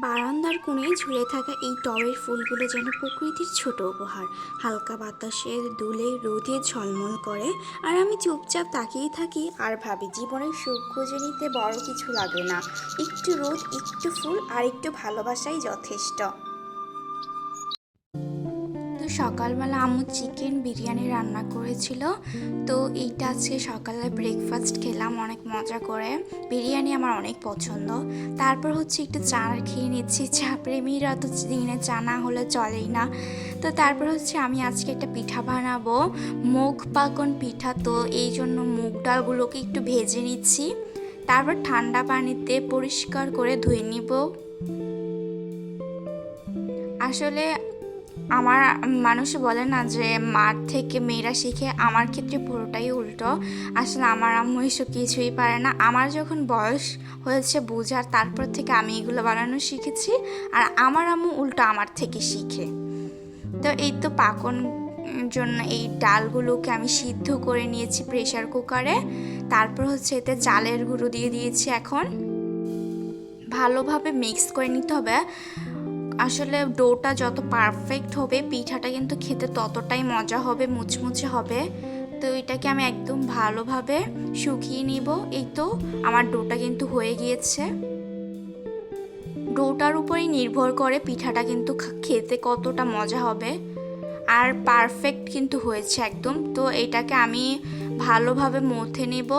বারান্দার কোণে ঝুলে থাকা এই টবের ফুলগুলো যেন প্রকৃতির ছোট উপহার। হালকা বাতাসের দুলে রোদে ঝলমল করে, আর আমি চুপচাপ তাকিয়ে থাকি আর ভাবি জীবনের সুখ খুঁজে নিতে বড় কিছু লাগে না। একটু রোদ, একটু ফুল আর একটু ভালোবাসাই যথেষ্ট। তো সকালবেলা আম্মু চিকেন বিরিয়ানি রান্না করেছিল। তো এইটা আজকে সকালে ব্রেকফাস্ট খেলাম অনেক মজা করে। বিরিয়ানি আমার অনেক পছন্দ। তারপর হচ্ছে একটু চা খেয়ে নিচ্ছি, চা প্রেমীরা তো দিনে চা না হলে চলেই না। তো তারপর হচ্ছে আমি আজকে একটা পিঠা বানাবো, মুগ পাকন পিঠা। তো এই জন্য মুগ ডালগুলোকে একটু ভেজে নিচ্ছি, তারপর ঠান্ডা পানিতে পরিষ্কার করে ধুয়ে নিব। আসলে আমার মানুষ বলে না যে মার থেকে মেয়েরা শিখে, আমার ক্ষেত্রে পুরোটাই উল্টো। আসলে আমার আম্মু এসব কিছুই পারে না। আমার যখন বয়স হয়েছে বোঝার, তারপর থেকে আমি এগুলো বানানো শিখেছি, আর আমার আম্মু উল্টো আমার থেকে শিখে। তো এই তো পাকন জন্য এই ডালগুলোকে আমি সিদ্ধ করে নিয়েছি প্রেসার কুকারে। তারপর হচ্ছে এতে চালের গুঁড়ো দিয়ে দিয়েছি। এখন ভালোভাবে মিক্স করে নিতে হবে। আসলে ডোটা যত পারফেক্ট হবে পিঠাটা কিন্তু খেতে ততটাই মজা হবে, মুচমুচে হবে। তো এটাকে আমি একদম ভালোভাবে শুকিয়ে নিব। এই তো আমার ডোটা কিন্তু হয়ে গিয়েছে। ডোটার উপরেই নির্ভর করে পিঠাটা কিন্তু খেতে কতটা মজা হবে। আর পারফেক্ট কিন্তু হয়েছে একদম। তো এটাকে আমি ভালোভাবে মথে নেব।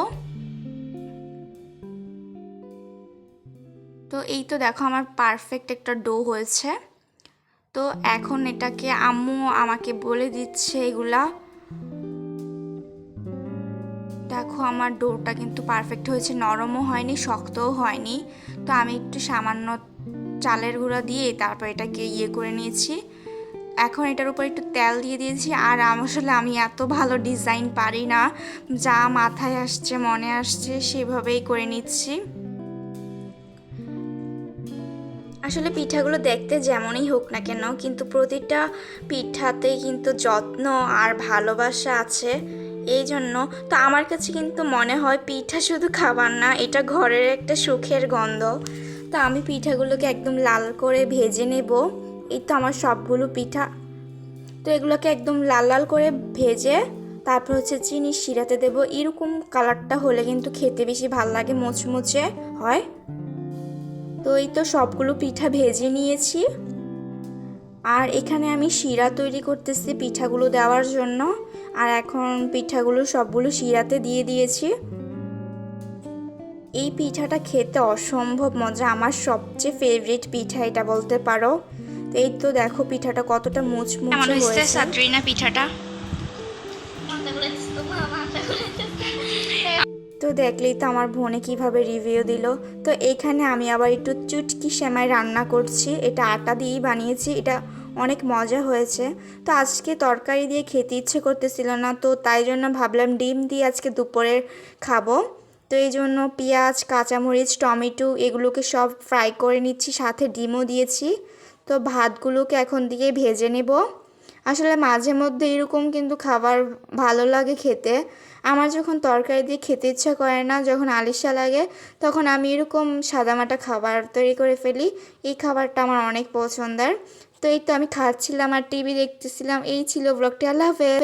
তো এই তো দেখো আমার পারফেক্ট একটা ডো হয়েছে। তো এখন এটাকে আম্মু আমাকে বলে দিচ্ছে এগুলা। দেখো আমার ডোটা কিন্তু পারফেক্ট হয়েছে, নরমও হয়নি শক্তও হয়নি। তো আমি একটু সামান্য চালের গুঁড়া দিয়ে তারপর এটাকে করে নিয়েছি। এখন এটার উপর একটু তেল দিয়ে দিয়েছি। আর আসলে আমি এত ভালো ডিজাইন পারি না, যা মাথায় আসছে মনে আসছে সেভাবেই করে নিচ্ছি। আসলে পিঠাগুলো দেখতে যেমনই হোক না কেন, কিন্তু প্রতিটা পিঠাতেই কিন্তু যত্ন আর ভালোবাসা আছে। এই জন্য তো আমার কাছে কিন্তু মনে হয় পিঠা শুধু খাবার না, এটা ঘরের একটা সুখের গন্ধ। তো আমি পিঠাগুলোকে একদম লাল করে ভেজে নেব। এই তো আমার সবগুলো পিঠা। তো এগুলোকে একদম লাল লাল করে ভেজে তারপর হচ্ছে চিনি শিরাতে দেব। এরকম কালারটা হলে কিন্তু খেতে বেশি ভালো লাগে, মুচমুচে হয়। তো এই তো সবগুলো পিঠা ভেজে নিয়েছি। আর এখানে আমি শিরা তৈরি করতেছি পিঠাগুলো দেওয়ার জন্য। আর এখন পিঠাগুলো সবগুলো শিরাতে দিয়ে দিয়েছি। এই পিঠাটা খেতে অসম্ভব মজা, আমার সবচেয়ে ফেভারিট পিঠা এটা বলতে পারো। তো এই তো দেখো পিঠাটা কতটা মুচমুচে হয়েছে। সাদরিনা পিঠাটা তো দেখলেই তো আমার বোনে কিভাবে রিভিউ দিল। তো এইখানে আমি আবার একটু চুটকি সেমাই রান্না করছি, এটা আটা দিয়েই বানিয়েছি, এটা অনেক মজা হয়েছে। তো আজকে তরকারি দিয়ে খেতে ইচ্ছে করতেছিল না, তো তাই জন্য ভাবলাম ডিম দিয়ে আজকে দুপুরের খাবো। তো এই জন্য পেঁয়াজ, কাঁচামরিচ, টমেটো এগুলোকে সব ফ্রাই করে নিচ্ছি, সাথে ডিমও দিয়েছি। তো ভাতগুলোকে এখন দিয়ে ভেজে নেব। আসলে মাঝে মধ্যে এরকম কিন্তু খাবার ভালো লাগে খেতে। আমার যখন তরকারি দিয়ে খেতে ইচ্ছা করে না, যখন আলিশা লাগে, তখন আমি এরকম সাদামাটা খাবার তৈরি করে ফেলি। এই খাবারটা আমার অনেক পছন্দের। তো এই তো আমি খাচ্ছিলাম আর টিভি দেখতেছিলাম। এই ছিল ব্লগটি। আল্লাহ হাফেজ।